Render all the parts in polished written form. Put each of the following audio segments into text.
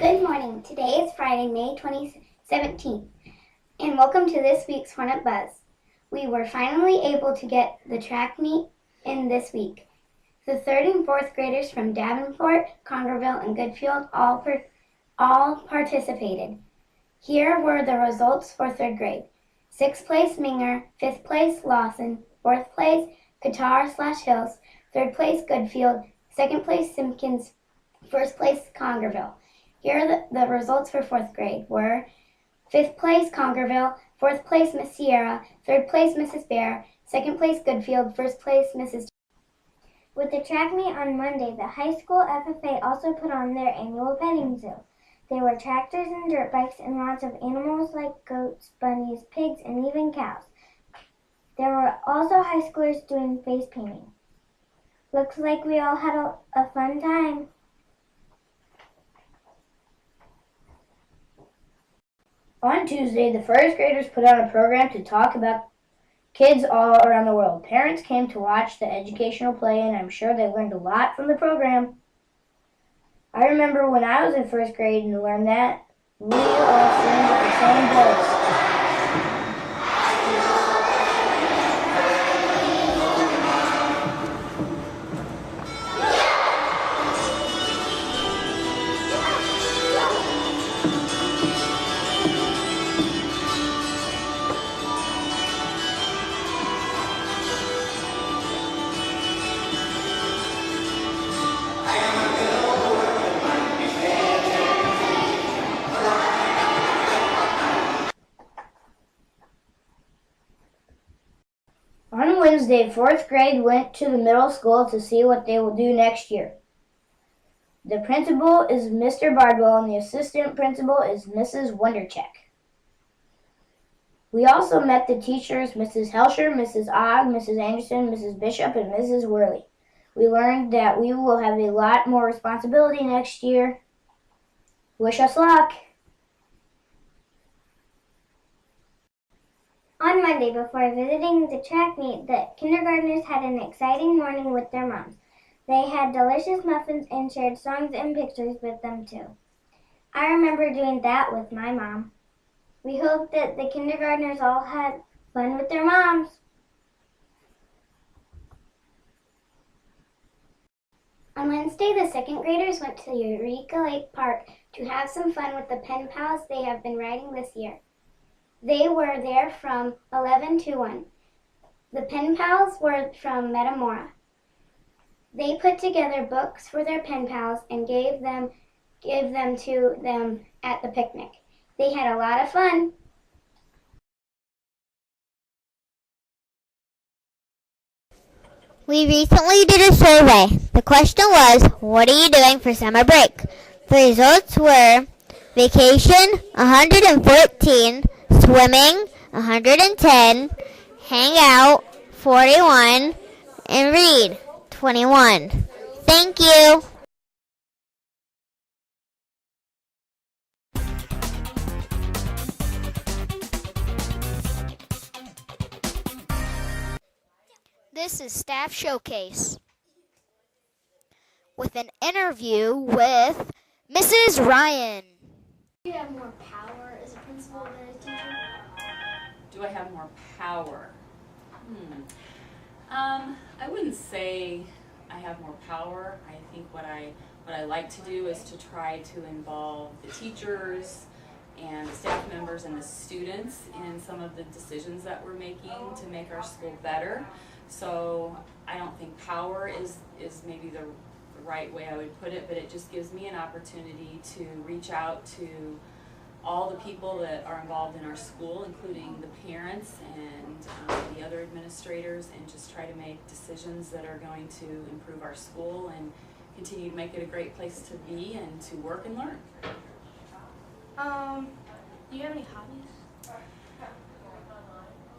Good morning. Today is Friday, May 2017, and welcome to this week's Hornet Buzz. We were finally able to get the track meet in this week. The 3rd and 4th graders from Davenport, Congerville, and Goodfield all participated. Here were the results for 3rd grade. 6th place Minger, 5th place Lawson, 4th place Qatar/Hills, 3rd place Goodfield, 2nd place Simpkins, 1st place Congerville. Here are the results for 4th grade were 5th place Congerville, 4th place Miss Sierra, 3rd place Mrs. Bear, 2nd place Goodfield, 1st place Mrs. With the track meet on Monday, the high school FFA also put on their annual petting zoo. There were tractors and dirt bikes and lots of animals like goats, bunnies, pigs, and even cows. There were also high schoolers doing face painting. Looks like we all had a fun time. On Tuesday, the 1st graders put on a program to talk about kids all around the world. Parents came to watch the educational play, and I'm sure they learned a lot from the program. I remember when I was in 1st grade and learned that we all sing with the same voice. On Wednesday, 4th grade went to the middle school to see what they will do next year. The principal is Mr. Bardwell and the assistant principal is Mrs. Wondercheck. We also met the teachers, Mrs. Helsher, Mrs. Ogg, Mrs. Anderson, Mrs. Bishop, and Mrs. Worley. We learned that we will have a lot more responsibility next year. Wish us luck! On Monday, before visiting the track meet, the kindergartners had an exciting morning with their moms. They had delicious muffins and shared songs and pictures with them too. I remember doing that with my mom. We hope that the kindergartners all had fun with their moms. On Wednesday, the 2nd graders went to Eureka Lake Park to have some fun with the pen pals they have been riding this year. They were there from 11 to 1. The pen pals were from Metamora. They put together books for their pen pals and gave them to them at the picnic. They had a lot of fun. We recently did a survey. The question was, what are you doing for summer break? The results were vacation, 114, swimming, 110, hang out, 41, and read, 21. Thank you. This is Staff Showcase with an interview with Mrs. Ryan. Do you have more power as a principal than a teacher? Do I have more power? I wouldn't say I have more power. I think what I like to do is to try to involve the teachers and the staff members and the students in some of the decisions that we're making to make our school better. So I don't think power is maybe the right way I would put it, but it just gives me an opportunity to reach out to all the people that are involved in our school, including the parents and the other administrators, and just try to make decisions that are going to improve our school and continue to make it a great place to be and to work and learn. Do you have any hobbies?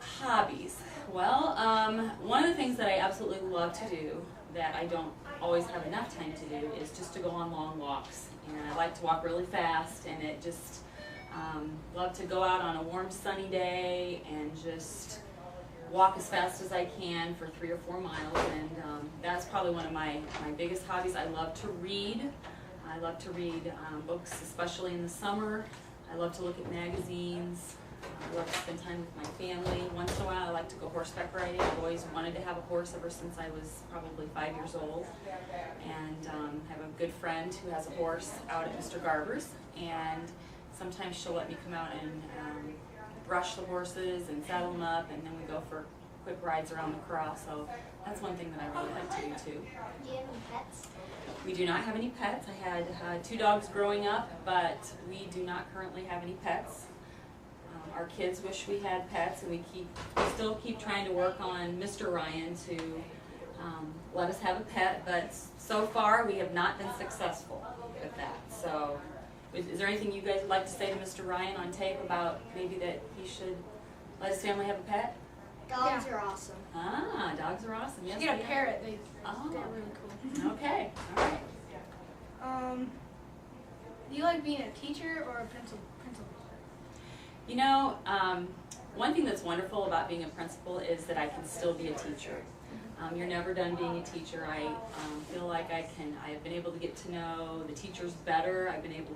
Hobbies. Well, one of the things that I absolutely love to do that I don't always have enough time to do is just to go on long walks. And I like to walk really fast, and it just love to go out on a warm sunny day and just walk as fast as I can for 3 or 4 miles, and that's probably one of my biggest hobbies. I love to read. I love to read books, especially in the summer. I love to look at magazines. I love to spend time with my family. Once in a while I like to go horseback riding. I've always wanted to have a horse ever since I was probably 5 years old. And have a good friend who has a horse out at Mr. Garber's, and sometimes she'll let me come out and brush the horses and saddle them up, and then we go for quick rides around the corral. So that's one thing that I really like to do too. Do you have any pets? We do not have any pets. I had 2 dogs growing up, but we do not currently have any pets. Our kids wish we had pets, and we still keep trying to work on Mr. Ryan to let us have a pet, but so far we have not been successful with that. So is there anything you guys would like to say to Mr. Ryan on tape about maybe that he should let his family have a pet? Dogs are awesome. Ah, dogs are awesome. Yes, You get a they are. parrot, they're Oh, really cool. okay, all right. Do you like being a teacher or a principal? You know, one thing that's wonderful about being a principal is that I can still be a teacher. You're never done being a teacher. I feel like I have been able to get to know the teachers better. I've been able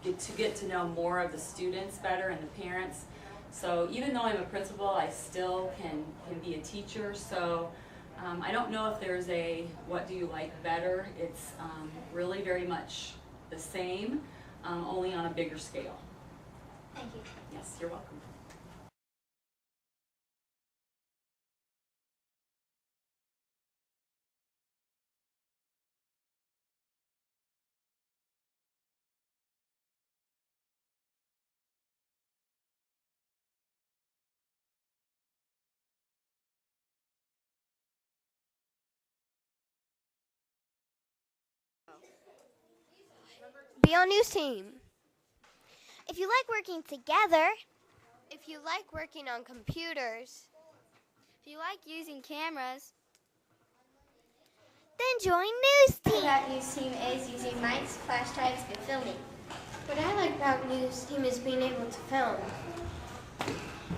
to get to know more of the students better and the parents. So even though I'm a principal, I still can be a teacher. So I don't know if there's a what do you like better. It's really very much the same, only on a bigger scale. Thank you. Yes, you're welcome. Be on news team. If you like working together, If you like working on computers, If you like using cameras, then join News Team. That news team is using mics, flash drives, and filming. what I like about news team is being able to film.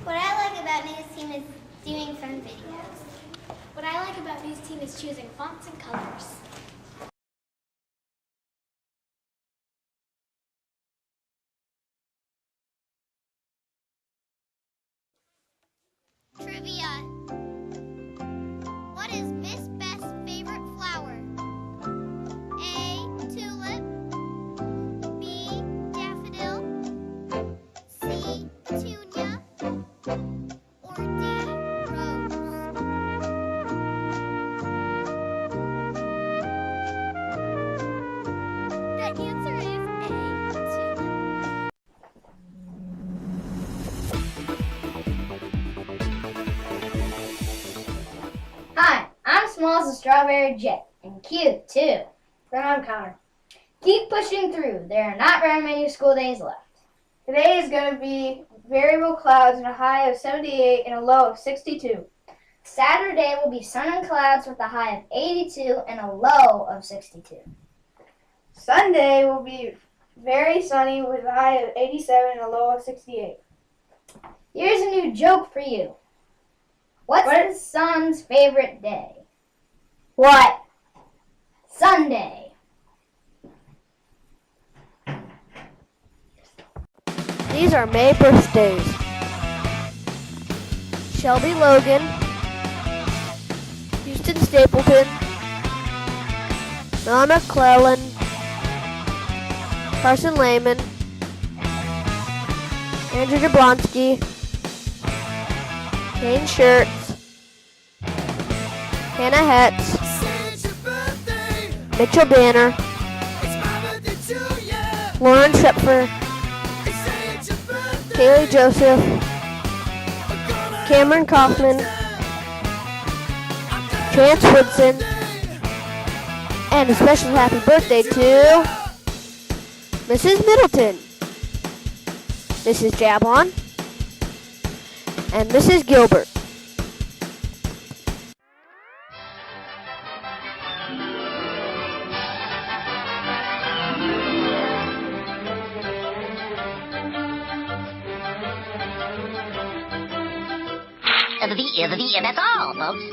What I like about News Team is doing fun videos. what I like about News Team is choosing fonts and colors. Trivia. What is Miss Beth's favorite flower? A. Tulip. B. Daffodil. C. Petunia. Or D. Rose. The answer is A. Tulip. Hi, I'm small as a strawberry jet, and cute too. Then I'm Connor. Keep pushing through. There are not very many school days left. Today is going to be variable clouds and a high of 78 and a low of 62. Saturday will be sun and clouds with a high of 82 and a low of 62. Sunday will be very sunny with a high of 87 and a low of 68. Here's a new joke for you. What's the sun's favorite day? What? Sunday. These are May birthdays. Shelby Logan, Houston Stapleton, Mel McClellan, Carson Lehman, Andrew Jablonski, Kane Schertz, Hannah Hetz, Mitchell Banner, Lauren Schepfer, Kaylee Joseph, Cameron Kaufman, Chance Woodson, and a special happy birthday to Mrs. Middleton, Mrs. Jablon, and Mrs. Gilbert. That's all, folks.